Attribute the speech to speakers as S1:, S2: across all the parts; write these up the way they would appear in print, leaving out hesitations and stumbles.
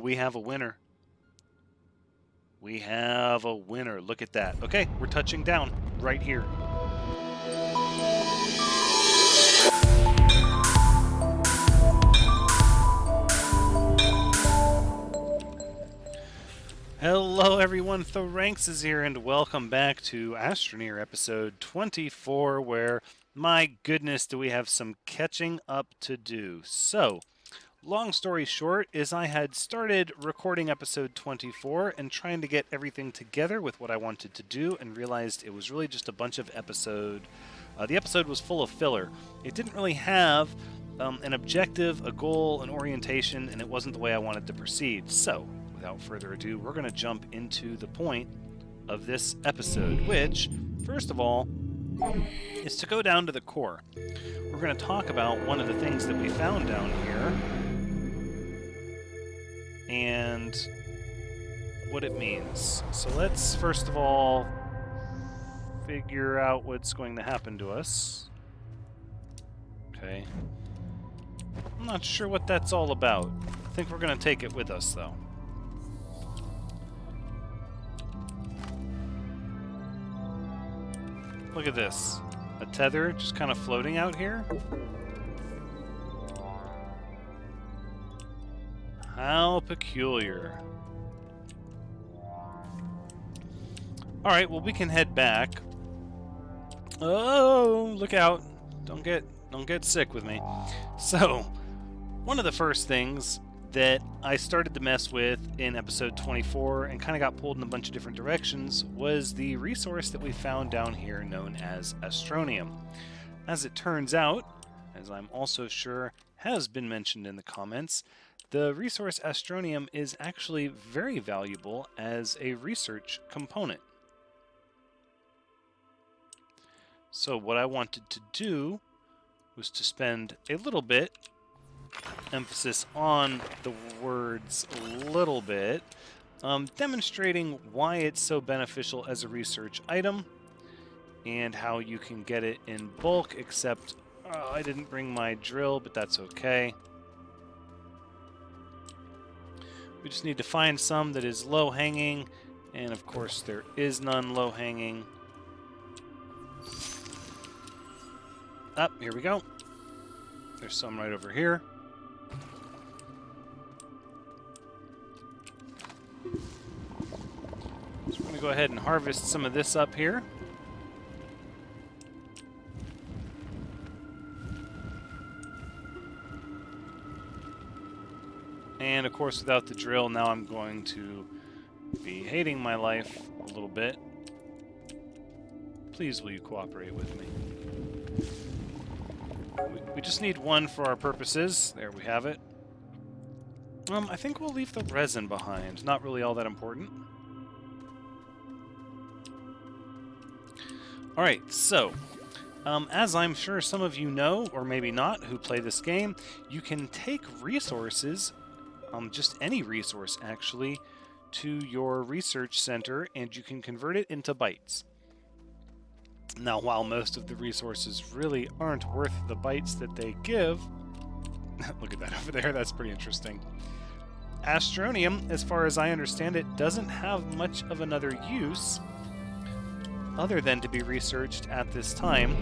S1: we have a winner. We have a winner. Look at that. Okay, we're touching down right here. Hello everyone, Thranxes here, and welcome back to Astroneer episode 24, where, my goodness, do we have some catching up to do. So, long story short is I had started recording episode 24 and trying to get everything together with what I wanted to do, and realized it was really just a bunch of episode. The episode was full of filler. It didn't really have an objective, a goal, an orientation, and it wasn't the way I wanted to proceed. So, without further ado, we're going to jump into the point of this episode, which, first of all, is to go down to the core. We're going to talk about one of the things that we found down here and what it means. So let's, first of all, figure out what's going to happen to us. Okay. I'm not sure what that's all about. I think we're going to take it with us, though. Look at this. A tether just kind of floating out here. How peculiar. Alright, well, we can head back. Oh, look out. Don't get sick with me. So, one of the first things that I started to mess with in episode 24 and kind of got pulled in a bunch of different directions was the resource that we found down here known as Astroneer. As it turns out, as I'm also sure has been mentioned in the comments, the resource Astroneer is actually very valuable as a research component. So what I wanted to do was to spend a little bit, emphasis on the words little bit, demonstrating why it's so beneficial as a research item and how you can get it in bulk, except I didn't bring my drill, but that's okay. We just need to find some that is low-hanging, and of course there is none low-hanging. Up, here we go. There's some right over here. So we're going to go ahead and harvest some of this up here. And of course, without the drill, now I'm going to be hating my life a little bit. Please, will you cooperate with me? We just need one for our purposes. There we have it. I think we'll leave the resin behind. Not really all that important. Alright, so, as I'm sure some of you know, or maybe not, who play this game, you can take resources, just any resource actually, to your research center, and you can convert it into bytes. Now, while most of the resources really aren't worth the bytes that they give, look at that over there, that's pretty interesting. Astroneer, as far as I understand it, doesn't have much of another use other than to be researched at this time.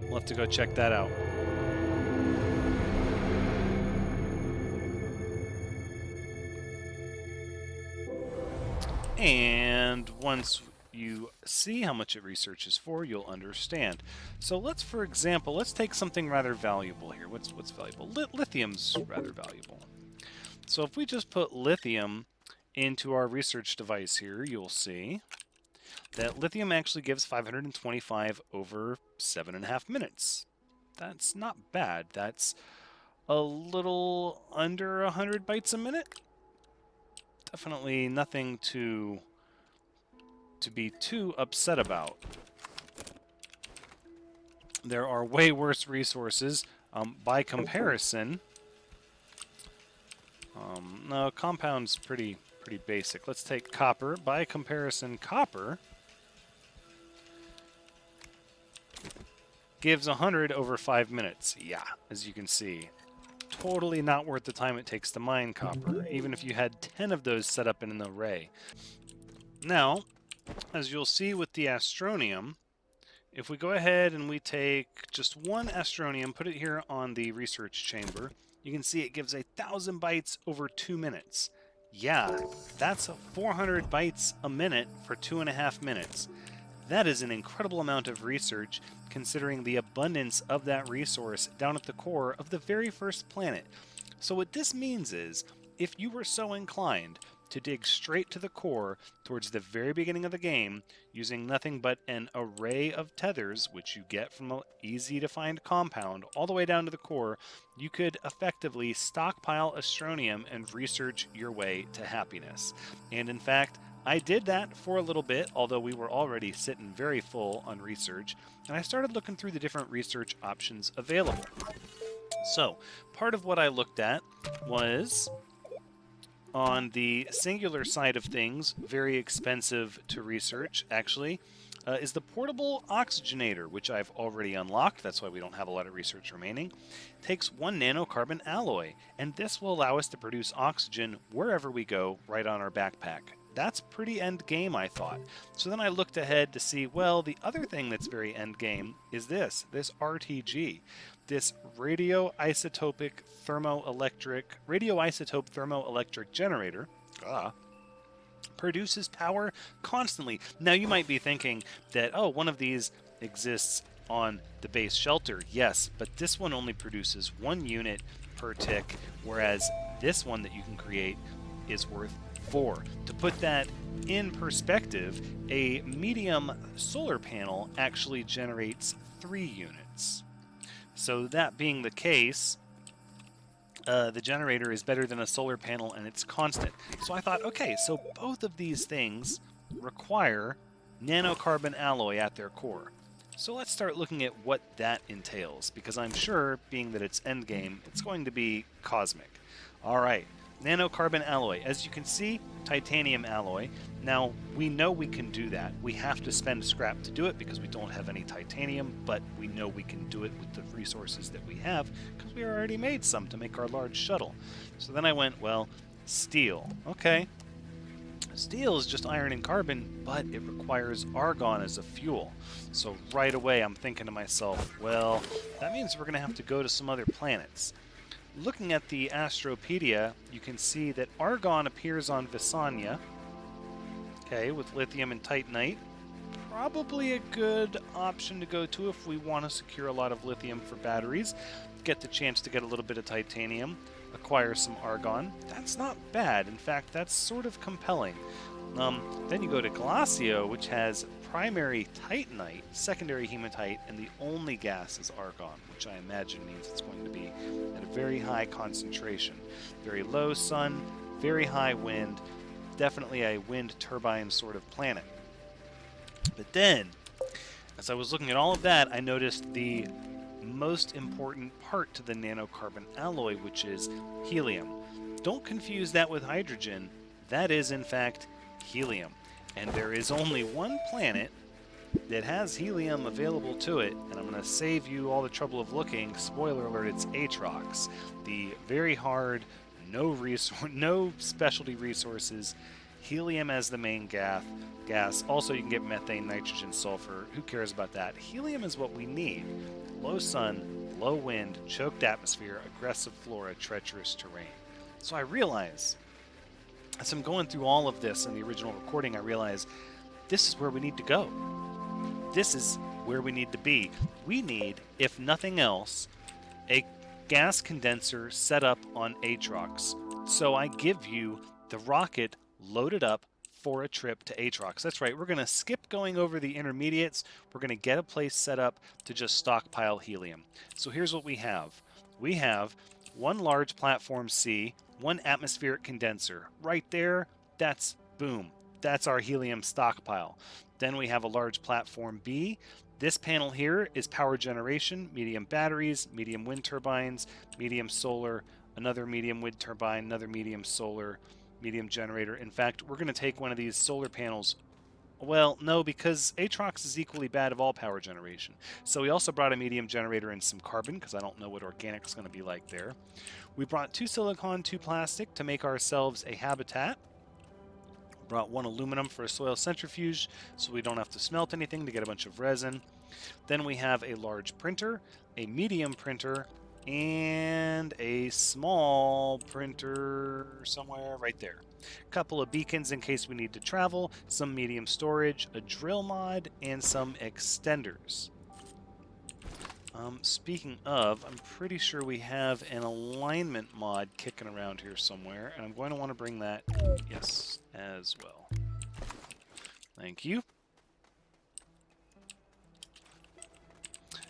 S1: We'll have to go check that out. And once you see how much it researches for, you'll understand. So let's, for example, let's take something rather valuable here. What's valuable? Lithium's rather valuable. So if we just put lithium into our research device here, you'll see that lithium actually gives 525 over 7.5 minutes. That's not bad. That's a little under 100 bytes a minute. Definitely nothing to be too upset about. There are way worse resources by comparison. No, compound's pretty basic. Let's take copper. By comparison, copper gives 100 over 5 minutes. Yeah, as you can see. Totally not worth the time it takes to mine copper, even if you had 10 of those set up in an array. Now, as you'll see with the astronium, if we go ahead and we take just one astronium, put it here on the research chamber, you can see it gives 1,000 bytes over 2 minutes. Yeah, that's 400 bytes a minute for 2.5 minutes. That is an incredible amount of research, considering the abundance of that resource down at the core of the very first planet. So what this means is, if you were so inclined to dig straight to the core towards the very beginning of the game, using nothing but an array of tethers, which you get from an easy to find compound, all the way down to the core, you could effectively stockpile astronium and research your way to happiness. And in fact, I did that for a little bit, although we were already sitting very full on research, and I started looking through the different research options available. So, part of what I looked at was, on the singular side of things, very expensive to research, actually, is the portable oxygenator, which I've already unlocked. That's why we don't have a lot of research remaining. Takes 1 nanocarbon alloy, and this will allow us to produce oxygen wherever we go, right on our backpack. That's pretty end game, I thought. So then I looked ahead to see, well, the other thing that's very end game is this RTG, this radioisotope thermoelectric generator. Produces power constantly. Now you might be thinking that, oh, one of these exists on the base shelter. Yes, but this one only produces 1 unit per tick, whereas this one that you can create is worth 4. To put that in perspective, a medium solar panel actually generates 3 units. So that being the case, the generator is better than a solar panel, and it's constant. So I thought, okay, so both of these things require nanocarbon alloy at their core. So let's start looking at what that entails, because I'm sure, being that it's endgame, it's going to be cosmic. All right, nanocarbon alloy. As you can see, titanium alloy. Now, we know we can do that. We have to spend scrap to do it because we don't have any titanium, but we know we can do it with the resources that we have because we already made some to make our large shuttle. So then I went, well, steel. Okay. Steel is just iron and carbon, but it requires argon as a fuel. So right away I'm thinking to myself, well, that means we're going to have to go to some other planets. Looking at the astropedia, you can see that argon appears on Visanya, okay, with lithium and titanite. Probably a good option to go to if we want to secure a lot of lithium for batteries, get the chance to get a little bit of titanium, acquire some argon. That's not bad. In fact, that's sort of compelling. Then you go to Glacio, which has primary titanite, secondary hematite, and the only gas is argon, which I imagine means it's going to be at a very high concentration. Very low sun, very high wind, definitely a wind turbine sort of planet. But then, as I was looking at all of that, I noticed the most important part to the nanocarbon alloy, which is helium. Don't confuse that with hydrogen. That is, in fact, helium. And there is only one planet that has helium available to it, and I'm going to save you all the trouble of looking. Spoiler alert, it's Atrox. The very hard, no specialty resources, helium as the main gas. Also, you can get methane, nitrogen, sulfur. Who cares about that? Helium is what we need. Low sun, low wind, choked atmosphere, aggressive flora, treacherous terrain. So I realize, as I'm going through all of this in the original recording, I realize this is where we need to go. This is where we need to be. We need, if nothing else, a gas condenser set up on Atrox. So I give you the rocket loaded up for a trip to Atrox. That's right, we're going to skip going over the intermediates. We're going to get a place set up to just stockpile helium. So here's what we have. We have one large platform C, one atmospheric condenser. Right there, that's boom. That's our helium stockpile. Then we have a large platform B. This panel here is power generation, medium batteries, medium wind turbines, medium solar, another medium wind turbine, another medium solar, medium generator. In fact, we're going to take one of these solar panels Well, no, because Atrox is equally bad of all power generation. So we also brought a medium generator and some carbon, because I don't know what organic's going to be like there. We brought 2 silicon, 2 plastic to make ourselves a habitat. Brought 1 aluminum for a soil centrifuge, so we don't have to smelt anything to get a bunch of resin. Then we have a large printer, a medium printer, and a small printer somewhere right there. A couple of beacons in case we need to travel, some medium storage, a drill mod, and some extenders. Speaking of, I'm pretty sure we have an alignment mod kicking around here somewhere, and I'm going to want to bring that, yes, as well. Thank you.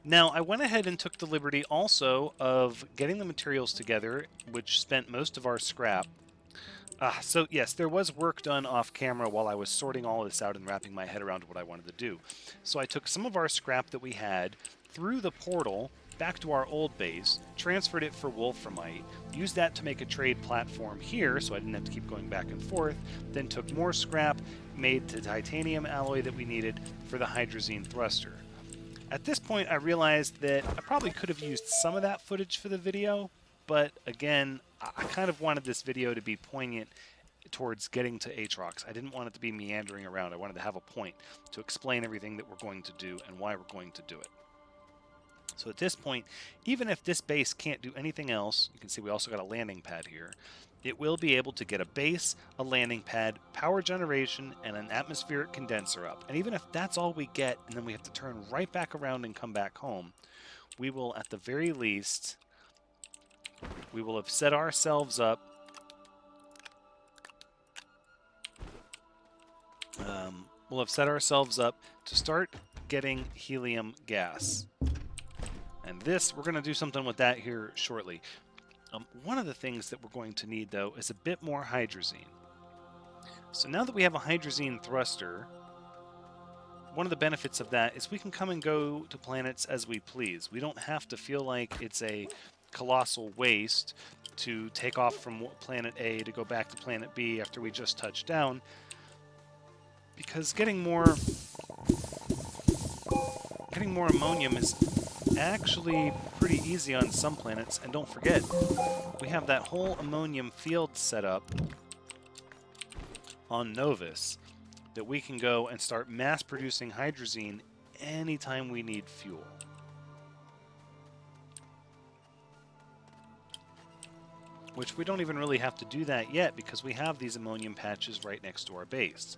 S1: Now, I went ahead and took the liberty also of getting the materials together, which spent most of our scrap. So yes, there was work done off camera while I was sorting all this out and wrapping my head around what I wanted to do. So I took some of our scrap that we had, through the portal, back to our old base, transferred it for wolframite, used that to make a trade platform here so I didn't have to keep going back and forth, then took more scrap, made the titanium alloy that we needed for the hydrazine thruster. At this point, I realized that I probably could have used some of that footage for the video, but again, I kind of wanted this video to be poignant towards getting to Atrox. I didn't want it to be meandering around. I wanted to have a point to explain everything that we're going to do and why we're going to do it. So at this point, even if this base can't do anything else, you can see we also got a landing pad here, it will be able to get a base, a landing pad, power generation, and an atmospheric condenser up. And even if that's all we get, and then we have to turn right back around and come back home, we will, at the very least, we will have set ourselves up to start getting helium gas. And this, we're going to do something with that here shortly. One of the things that we're going to need, though, is a bit more hydrazine. So now that we have a hydrazine thruster, one of the benefits of that is we can come and go to planets as we please. We don't have to feel like it's a colossal waste to take off from planet A to go back to planet B after we just touched down, because getting more ammonium is actually pretty easy on some planets. And don't forget, we have that whole ammonium field set up on Novus that we can go and start mass producing hydrazine anytime we need fuel. Which we don't even really have to do that yet because we have these ammonium patches right next to our base.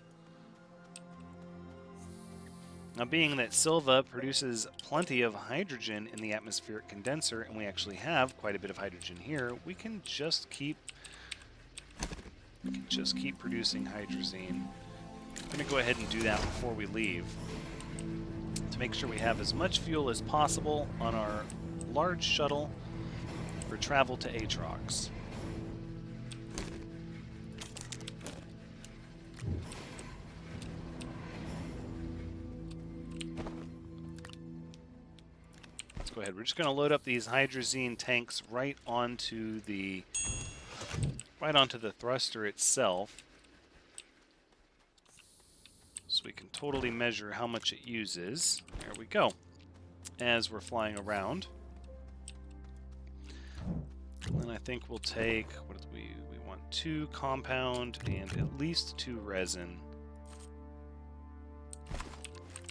S1: Now, being that Silva produces plenty of hydrogen in the atmospheric condenser, and we actually have quite a bit of hydrogen here, we can just keep producing hydrazine. I'm going to go ahead and do that before we leave to make sure we have as much fuel as possible on our large shuttle for travel to Atrox. Go ahead. We're just going to load up these hydrazine tanks right onto the thruster itself, so we can totally measure how much it uses. There we go. As we're flying around, and then I think we'll take we want 2 compound and at least 2 resin.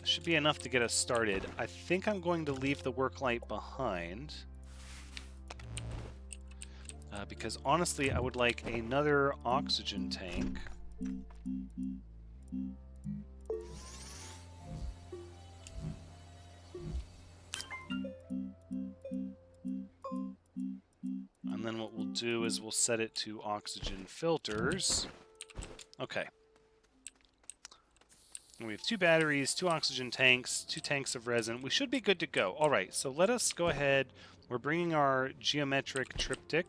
S1: Should be enough to get us started. I think I'm going to leave the work light behind because honestly I would like another oxygen tank. And then what we'll do is we'll set it to oxygen filters. Okay. We have 2 batteries, 2 oxygen tanks, 2 tanks of resin. We should be good to go. All right, so let us go ahead. We're bringing our geometric triptych.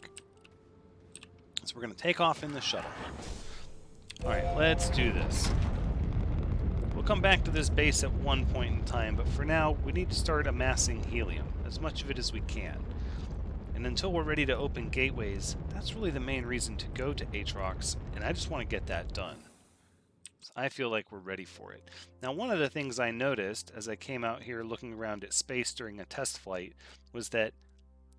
S1: So we're going to take off in the shuttle. All right, let's do this. We'll come back to this base at one point in time, but for now, we need to start amassing helium, as much of it as we can. And until we're ready to open gateways, that's really the main reason to go to Atrox, and I just want to get that done. So I feel like we're ready for it. Now, one of the things I noticed as I came out here looking around at space during a test flight was that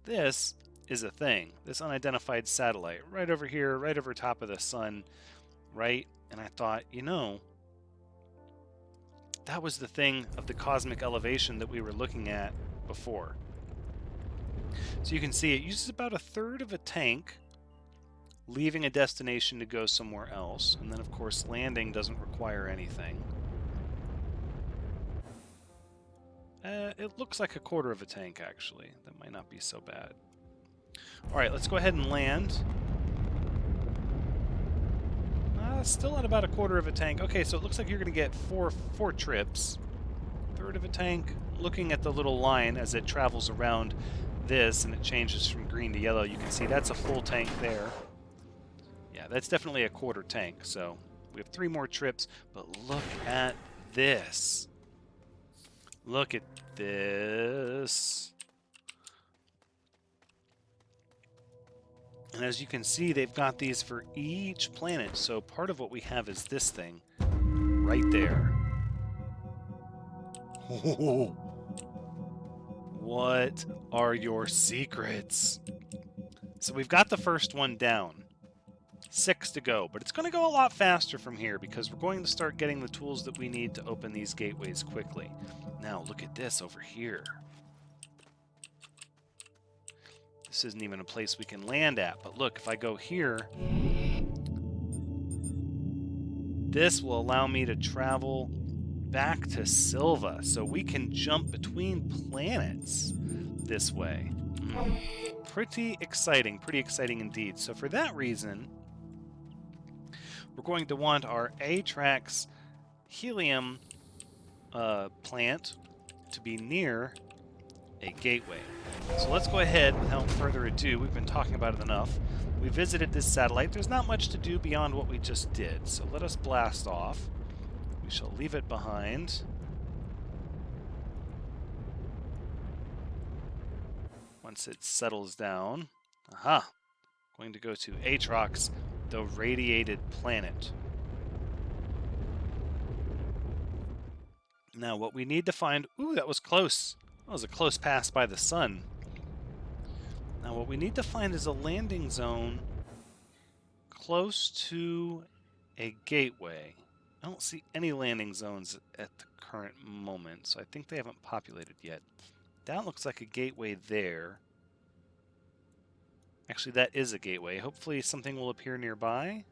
S1: this is a thing. This unidentified satellite right over here, right over top of the sun, right? And I thought, you know, that was the thing of the cosmic elevation that we were looking at before. So you can see it uses about a third of a tank, leaving a destination to go somewhere else. And then, of course, landing doesn't require anything. It looks like a quarter of a tank, actually. That might not be so bad. All right, let's go ahead and land. Still at about a quarter of a tank. Okay, so it looks like you're going to get four trips. Third of a tank. Looking at the little line as it travels around this and it changes from green to yellow, you can see that's a full tank there. Yeah, that's definitely a quarter tank. So we have 3 more trips, but look at this. Look at this. And as you can see, they've got these for each planet. So part of what we have is this thing right there. Oh, what are your secrets? So we've got the first one down. 6 to go, but it's going to go a lot faster from here because we're going to start getting the tools that we need to open these gateways quickly. Now look at this over here. This isn't even a place we can land at, but look, if I go here, this will allow me to travel back to Silva, so we can jump between planets this way. Pretty exciting indeed. So for that reason, we're going to want our Atrox helium plant to be near a gateway. So let's go ahead, without further ado, we've been talking about it enough. We visited this satellite. There's not much to do beyond what we just did, so let us blast off. We shall leave it behind. Once it settles down. Aha! Going to go to Atrox, the radiated planet. Now what we need to find... Ooh, that was close. That was a close pass by the sun. Now what we need to find is a landing zone close to a gateway. I don't see any landing zones at the current moment, so I think they haven't populated yet. That looks like a gateway there. Actually, that is a gateway. Hopefully something will appear nearby.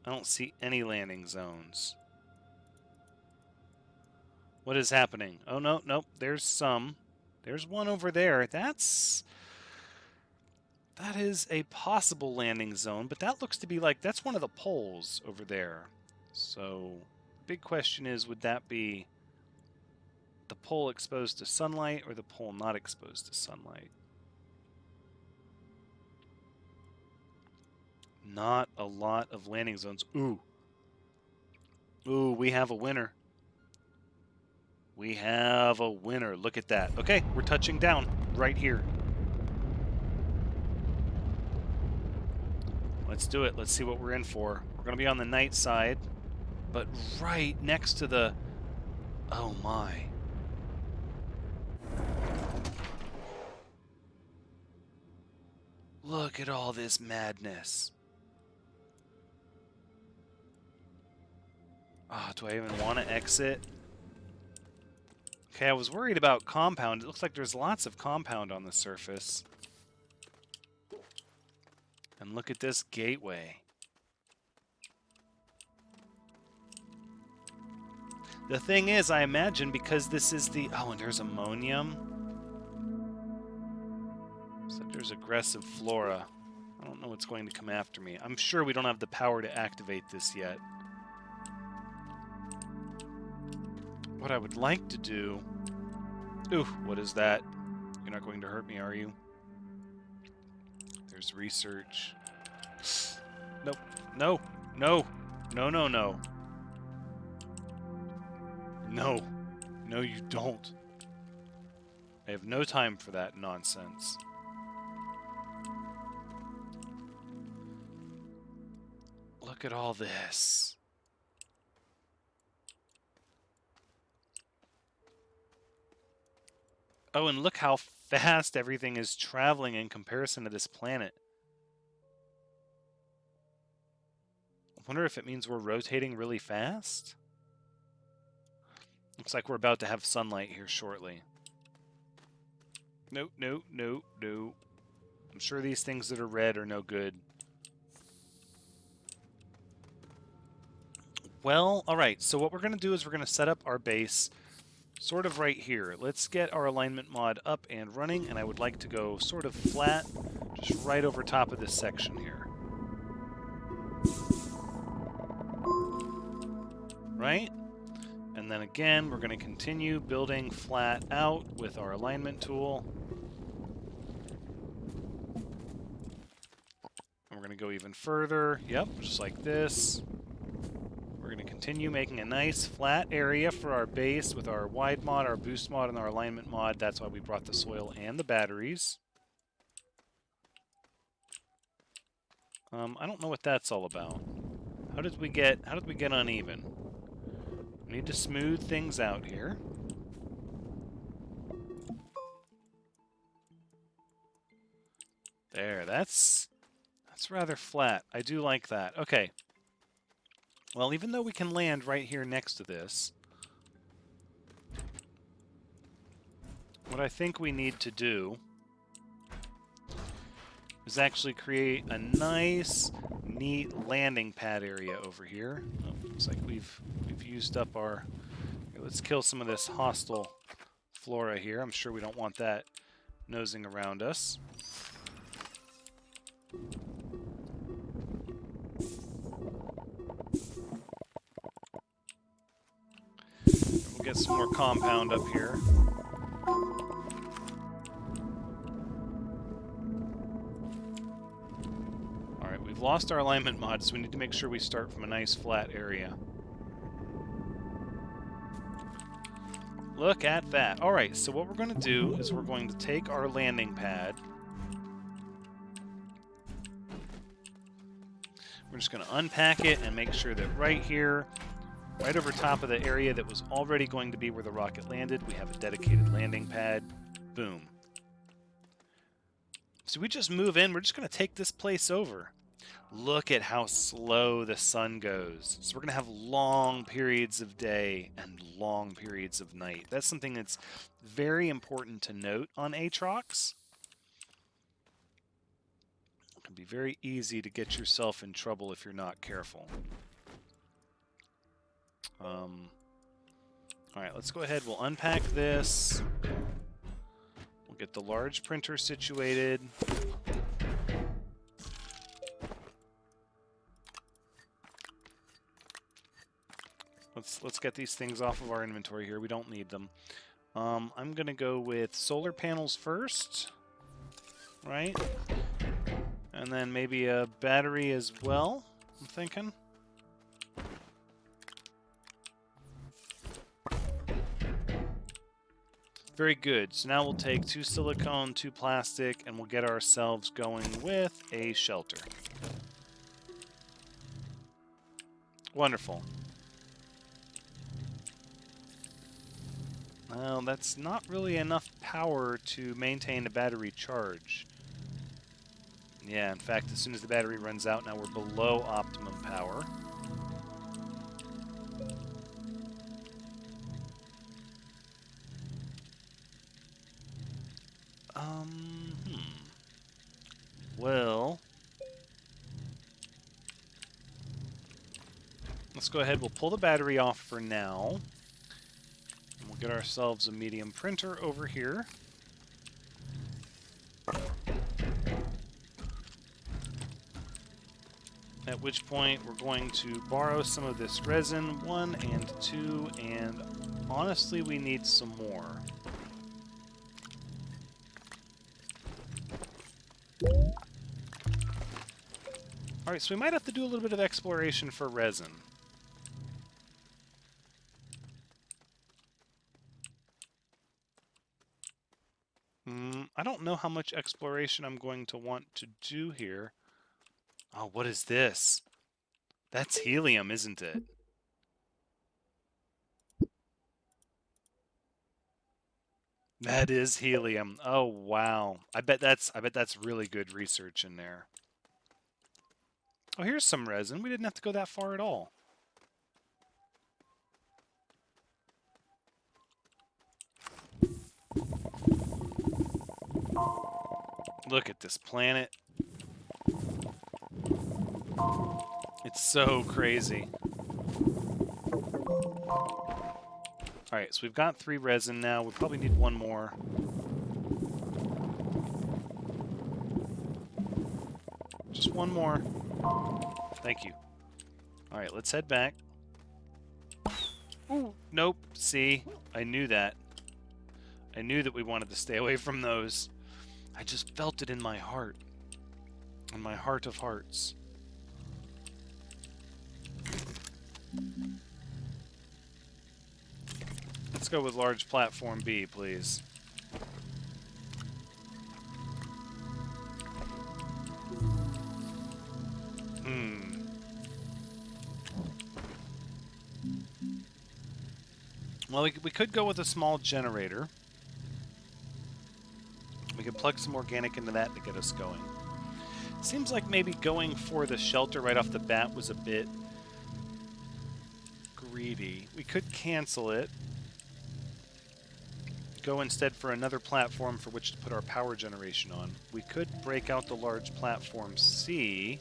S1: I don't see any landing zones. What is happening? Oh, no, nope, there's some. There's one over there. That is a possible landing zone, but that looks to be like, that's one of the poles over there. So, big question is, would that be the pole exposed to sunlight or the pole not exposed to sunlight? Not a lot of landing zones. Ooh. Ooh, we have a winner. We have a winner. Look at that. Okay, we're touching down right here. Let's do it. Let's see what we're in for. We're going to be on the night side, but right next to the... Oh my. Look at all this madness. Oh, do I even want to exit? Okay, I was worried about compound. It looks like there's lots of compound on the surface. And look at this gateway. The thing is, I imagine because this is the... Oh, and there's ammonium. So there's aggressive flora. I don't know what's going to come after me. I'm sure we don't have the power to activate this yet. What I would like to do... Ooh, what is that? You're not going to hurt me, are you? There's research. Nope. No. No. No, no, no. No. No, you don't. I have no time for that nonsense. Look at all this. Oh, and look how fast everything is traveling in comparison to this planet. I wonder if it means we're rotating really fast? Looks like we're about to have sunlight here shortly. Nope, nope, nope, nope. I'm sure these things that are red are no good. Well, alright, so what we're going to do is we're going to set up our base sort of right here. Let's get our alignment mod up and running, and I would like to go sort of flat, just right over top of this section here. Right? And then again, we're going to continue building flat out with our alignment tool. And we're going to go even further. Yep, just like this. We're going to continue making a nice flat area for our base with our wide mod, our boost mod, and our alignment mod. That's why we brought the soil and the batteries. I don't know what that's all about. How did we get uneven? We need to smooth things out here. There, that's rather flat. I do like that. Okay. Well, even though we can land right here next to this, what I think we need to do is actually create a nice, neat landing pad area over here. Oh, looks like we've used up our... Here, let's kill some of this hostile flora here. I'm sure we don't want that nosing around us. We'll get some more compound up here. Alright, we've lost our alignment mod, so we need to make sure we start from a nice flat area. Look at that. Alright, so what we're going to do is we're going to take our landing pad. We're just going to unpack it and make sure that right here, right over top of the area that was already going to be where the rocket landed, we have a dedicated landing pad. Boom. So we just move in. We're just going to take this place over. Look at how slow the sun goes. So we're going to have long periods of day and long periods of night. That's something that's very important to note on Atrox. It can be very easy to get yourself in trouble if you're not careful. Alright, let's go ahead. We'll unpack this. We'll get the large printer situated. Let's get these things off of our inventory here. We don't need them. I'm going to go with solar panels first. Right? And then maybe a battery as well, I'm thinking. Very good. So now we'll take 2 silicone, 2 plastic, and we'll get ourselves going with a shelter. Wonderful. Well, that's not really enough power to maintain a battery charge. Yeah, in fact, as soon as the battery runs out, now we're below optimum power. Well, let's go ahead. We'll pull the battery off for now. And we'll get ourselves a medium printer over here. At which point, we're going to borrow some of this resin, 1 and 2, and honestly, we need some more. Alright, so we might have to do a little bit of exploration for resin. I don't know how much exploration I'm going to want to do here. Oh, what is this? That's helium, isn't it? That is helium. Oh wow. I bet that's really good research in there. Oh, here's some resin. We didn't have to go that far at all. Look at this planet. It's so crazy. Alright, so we've got 3 resin now. We probably need 1 more. Just 1 more. Thank you. Alright, let's head back. Ooh, nope. See? I knew that. I knew that we wanted to stay away from those. I just felt it in my heart. In my heart of hearts. Let's go with large platform B, please. Well, we could go with a small generator. We could plug some organic into that to get us going. Seems like maybe going for the shelter right off the bat was a bit greedy. We could cancel it. Go instead for another platform for which to put our power generation on. We could break out the large platform C.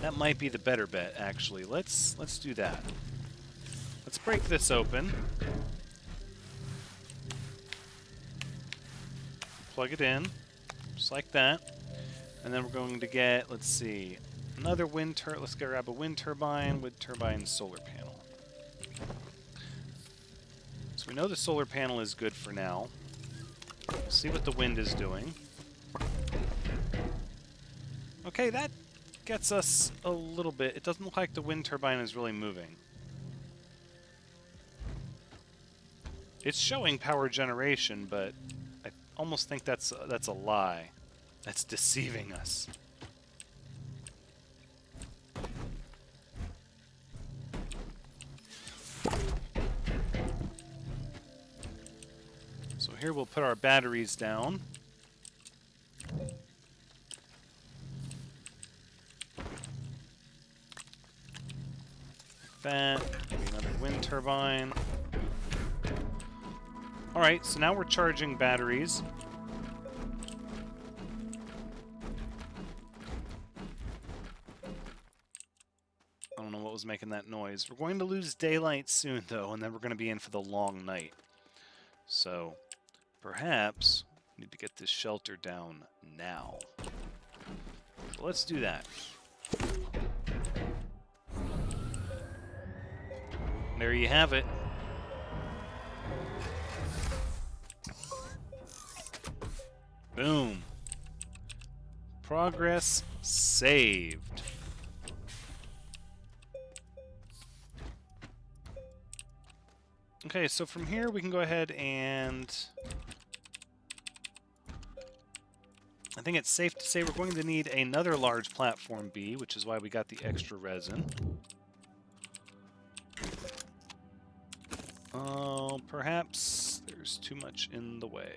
S1: That might be the better bet, actually. Let's do that. Let's break this open. Plug it in, just like that. And then we're going to get, let's see, another wind turbine. Let's grab a wind turbine, solar panel. So we know the solar panel is good for now. We'll see what the wind is doing. Okay, that gets us a little bit. It doesn't look like the wind turbine is really moving. It's showing power generation, but I almost think that's a lie. That's deceiving us. So here we'll put our batteries down. That, maybe another wind turbine. Alright, so now we're charging batteries. I don't know what was making that noise. We're going to lose daylight soon, though, and then we're going to be in for the long night. So, perhaps we need to get this shelter down now. So let's do that. There you have it. Boom. Progress saved. Okay, so from here we can go ahead and... I think it's safe to say we're going to need another large platform B, which is why we got the extra resin. Perhaps there's too much in the way.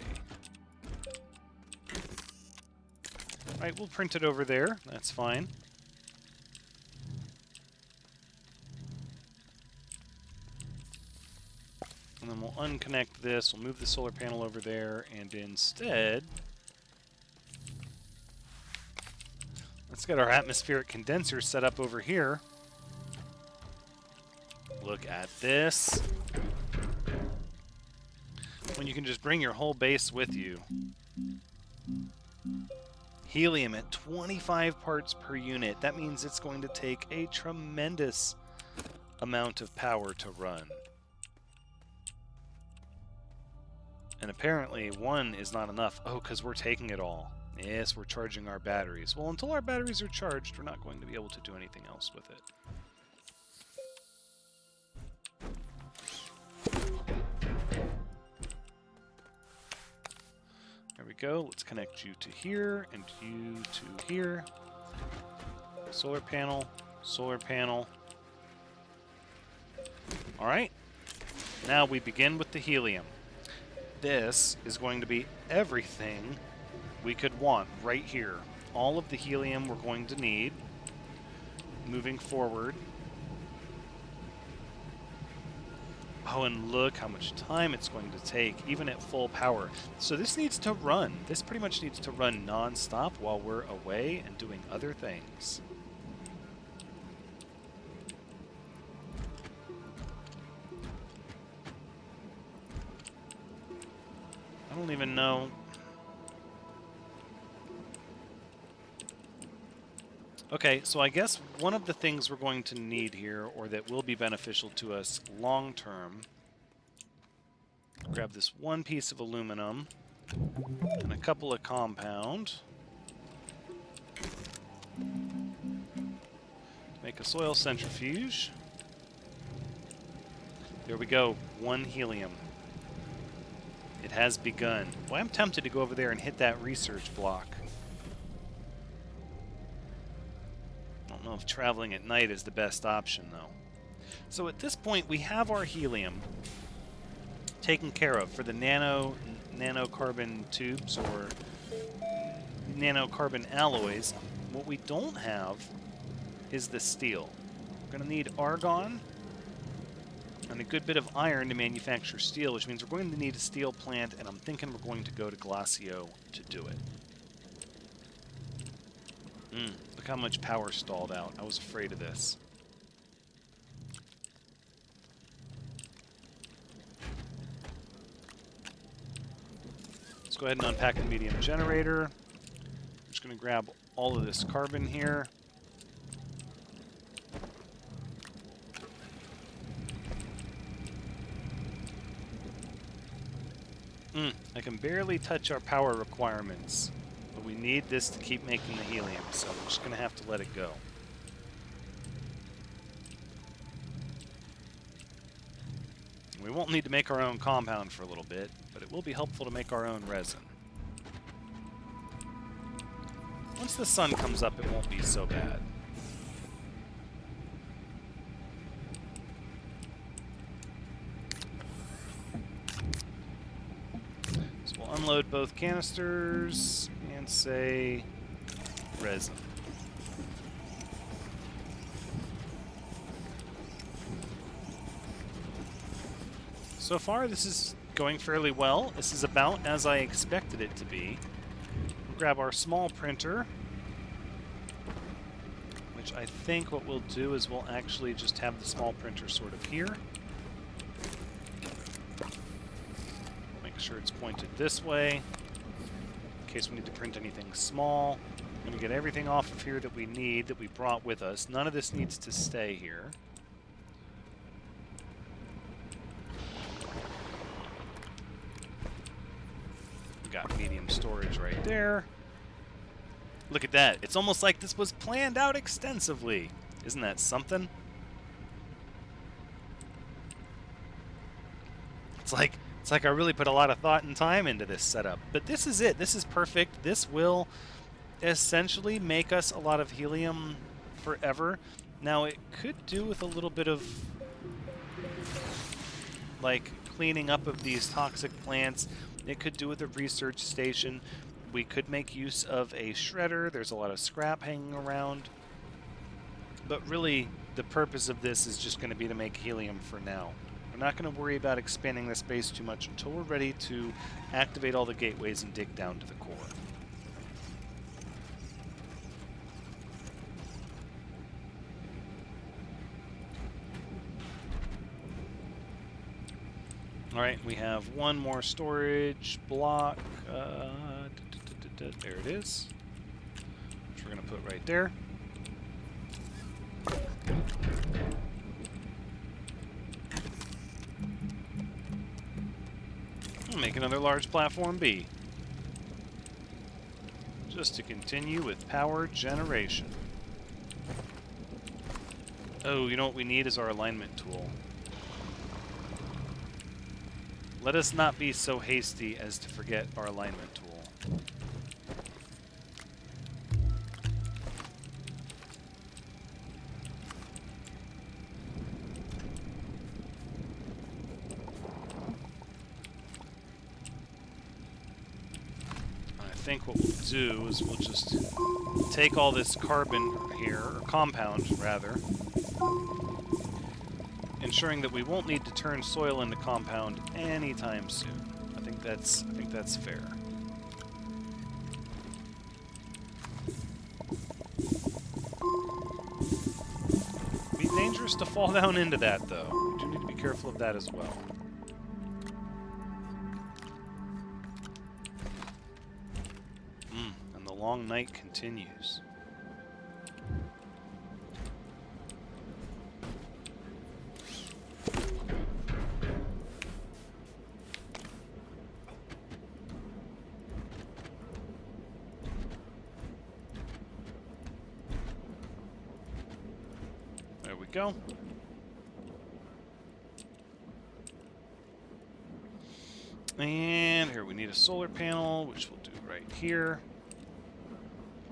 S1: Alright, we'll print it over there. That's fine. And then we'll unconnect this. We'll move the solar panel over there, and instead... let's get our atmospheric condenser set up over here. Look at this. When you can just bring your whole base with you. Helium at 25 parts per unit. That means it's going to take a tremendous amount of power to run. And apparently 1 is not enough. Oh, because we're taking it all. Yes, we're charging our batteries. Well, until our batteries are charged, we're not going to be able to do anything else with it. There we go. Let's connect you to here and you to here. Solar panel, solar panel. All right. Now we begin with the helium. This is going to be everything we could want right here. All of the helium we're going to need moving forward. Oh, and look how much time it's going to take, even at full power. So this needs to run. This pretty much needs to run non-stop while we're away and doing other things. I don't even know. Okay, so I guess one of the things we're going to need here, or that will be beneficial to us long term, grab this one piece of aluminum and a couple of compound. Make a soil centrifuge. There we go, 1 helium. It has begun. Well, I'm tempted to go over there and hit that research block. I don't know if traveling at night is the best option, though. So at this point, we have our helium taken care of for the nanocarbon tubes or nanocarbon alloys. What we don't have is the steel. We're going to need argon and a good bit of iron to manufacture steel, which means we're going to need a steel plant, and I'm thinking we're going to go to Glacio to do it. Look how much power stalled out. I was afraid of this. Let's go ahead and unpack the medium generator. I'm just going to grab all of this carbon here. I can barely touch our power requirements, but we need this to keep making the helium, so we're just going to have to let it go. We won't need to make our own compound for a little bit, but it will be helpful to make our own resin. Once the sun comes up, it won't be so bad. Unload both canisters and say resin. So far, this is going fairly well. This is about as I expected it to be. We'll grab our small printer, which I think what we'll do is we'll actually just have the small printer sort of here. Sure it's pointed this way in case we need to print anything small. I'm going to get everything off of here that we need, that we brought with us. None of this needs to stay here. We got medium storage right there. Look at that. It's almost like this was planned out extensively. Isn't that something? It's like I really put a lot of thought and time into this setup. But this is it. This is perfect. This will essentially make us a lot of helium forever. Now, it could do with a little bit of, like, cleaning up of these toxic plants. It could do with a research station. We could make use of a shredder. There's a lot of scrap hanging around. But really, the purpose of this is just going to be to make helium for now. We're not going to worry about expanding this base too much until we're ready to activate all the gateways and dig down to the core. Alright, we have one more storage block. There it is. Which we're going to put right there. Make another large platform B. Just to continue with power generation. Oh, you know what we need is our alignment tool. Let us not be so hasty as to forget our alignment tool. I think what we'll do is we'll just take all this carbon here, or compound rather, ensuring that we won't need to turn soil into compound anytime soon. I think that's fair. It'd be dangerous to fall down into that, though. We do need to be careful of that as well. And the long night continues. There we go. And here we need a solar panel, which we'll do right here.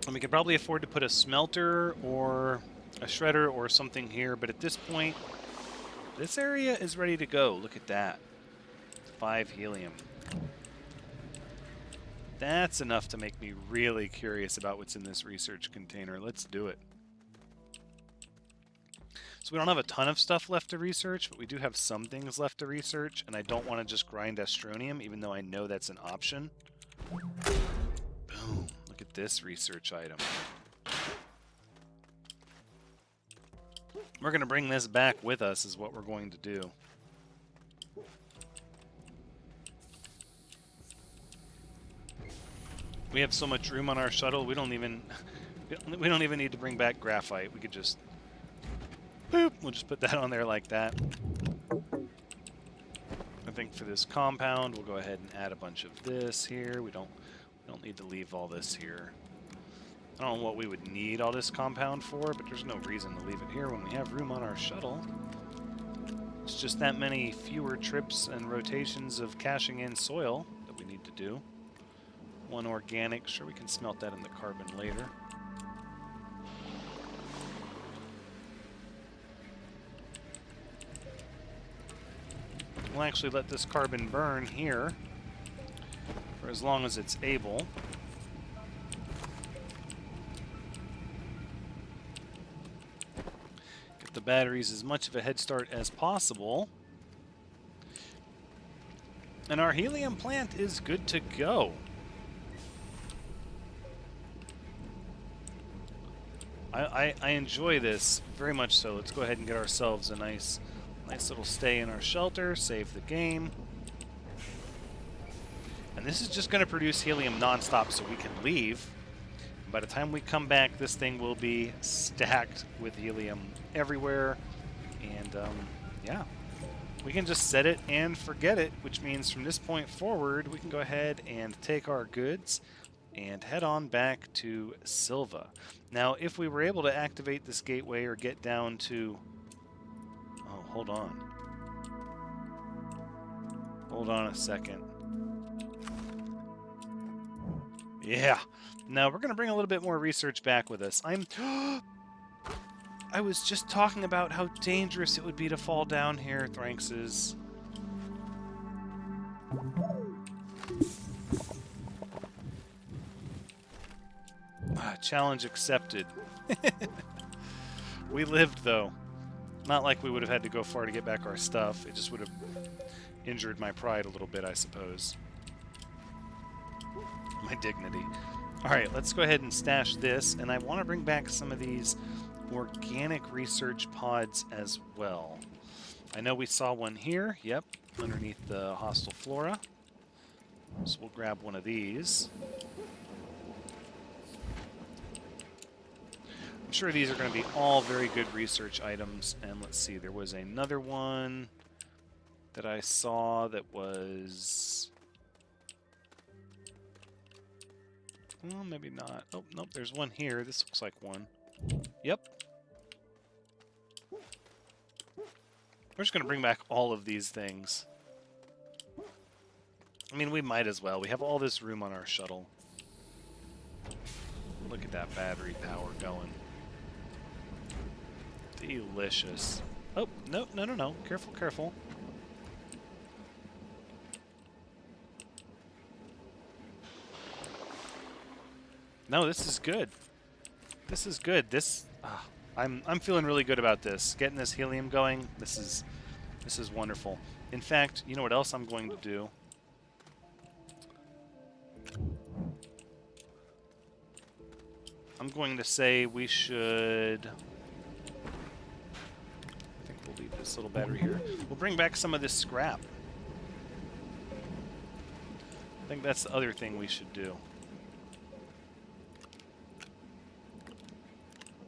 S1: And we could probably afford to put a smelter or a shredder or something here, but at this point, this area is ready to go. Look at that. 5 helium. That's enough to make me really curious about what's in this research container. Let's do it. So we don't have a ton of stuff left to research, but we do have some things left to research, and I don't want to just grind astronium, even though I know that's an option. Boom. Look at this research item. We're going to bring this back with us is what we're going to do. We have so much room on our shuttle, we don't even need to bring back graphite. We could just boop, we'll just put that on there like that. I think for this compound, we'll go ahead and add a bunch of this here. We don't need to leave all this here. I don't know what we would need all this compound for, but there's no reason to leave it here when we have room on our shuttle. It's just that many fewer trips and rotations of caching in soil that we need to do. One organic, sure we can smelt that in the carbon later. We'll actually let this carbon burn here for as long as it's able. Get the batteries as much of a head start as possible. And our helium plant is good to go. I enjoy this very much so. Let's go ahead and get ourselves a nice little stay in our shelter, save the game. And this is just going to produce helium nonstop so we can leave. By the time we come back, this thing will be stacked with helium everywhere. And yeah, we can just set it and forget it, which means from this point forward, we can go ahead and take our goods and head on back to Silva. Now, if we were able to activate this gateway or get down to... Oh, hold on. Hold on a second. Yeah. Now, we're going to bring a little bit more research back with us. I was just talking about how dangerous it would be to fall down here, Thranxes. Challenge accepted. We lived, though. Not like we would have had to go far to get back our stuff. It just would have injured my pride a little bit, I suppose. My dignity. Alright, let's go ahead and stash this. And I want to bring back some of these organic research pods as well. I know we saw one here. Yep, underneath the hostile flora. So we'll grab one of these. I'm sure these are going to be all very good research items. And let's see, there was another one that I saw that was... Well, maybe not. Oh, nope, there's one here. This looks like one. Yep. We're just going to bring back all of these things. I mean, we might as well. We have all this room on our shuttle. Look at that battery power going. Delicious. Oh, no, no, no, no. Careful, careful. No, this is good. This is good. I'm feeling really good about this. Getting this helium going. This is wonderful. In fact, you know what else I'm going to do? I'm going to say we should... I think we'll leave this little battery here. We'll bring back some of this scrap. I think that's the other thing we should do.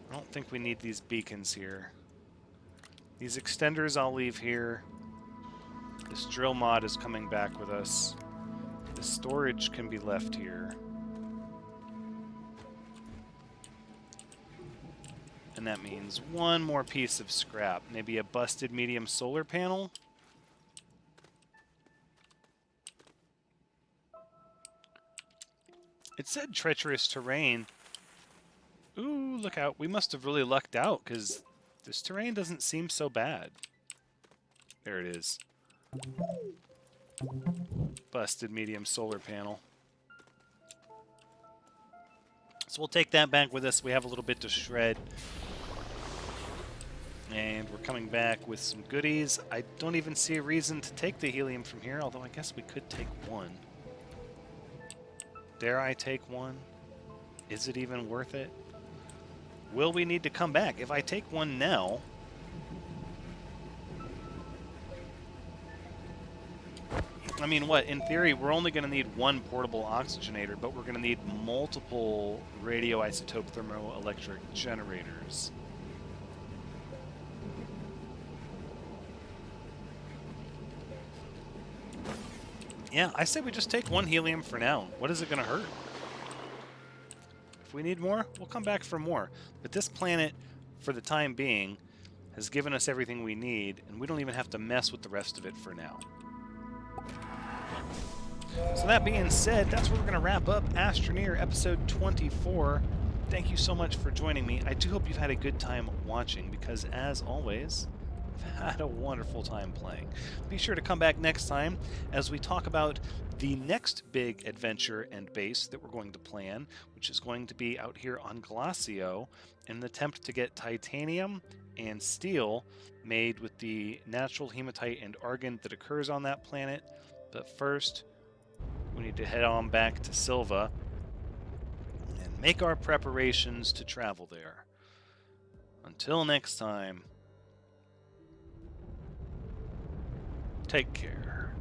S1: I don't think we need these beacons here. These extenders I'll leave here. This drill mod is coming back with us. The storage can be left here. And that means one more piece of scrap. Maybe a busted medium solar panel. It said treacherous terrain. Ooh, look out. We must have really lucked out, because this terrain doesn't seem so bad. There it is. Busted medium solar panel. So we'll take that back with us. We have a little bit to shred. And we're coming back with some goodies. I don't even see a reason to take the helium from here, although I guess we could take one. Dare I take one? Is it even worth it? Will we need to come back? If I take one now... I mean, what? In theory, we're only going to need one portable oxygenator, but we're going to need multiple radioisotope thermoelectric generators. Yeah, I say we just take one helium for now. What is it going to hurt? If we need more, we'll come back for more. But this planet, for the time being, has given us everything we need, and we don't even have to mess with the rest of it for now. So that being said, that's where we're going to wrap up Astroneer episode 24. Thank you so much for joining me. I do hope you've had a good time watching, because as always, I've had a wonderful time playing. Be sure to come back next time as we talk about the next big adventure and base that we're going to plan, which is going to be out here on Glacio, in an attempt to get titanium and steel made with the natural hematite and argon that occurs on that planet. But first, we need to head on back to Silva and make our preparations to travel there. Until next time, take care.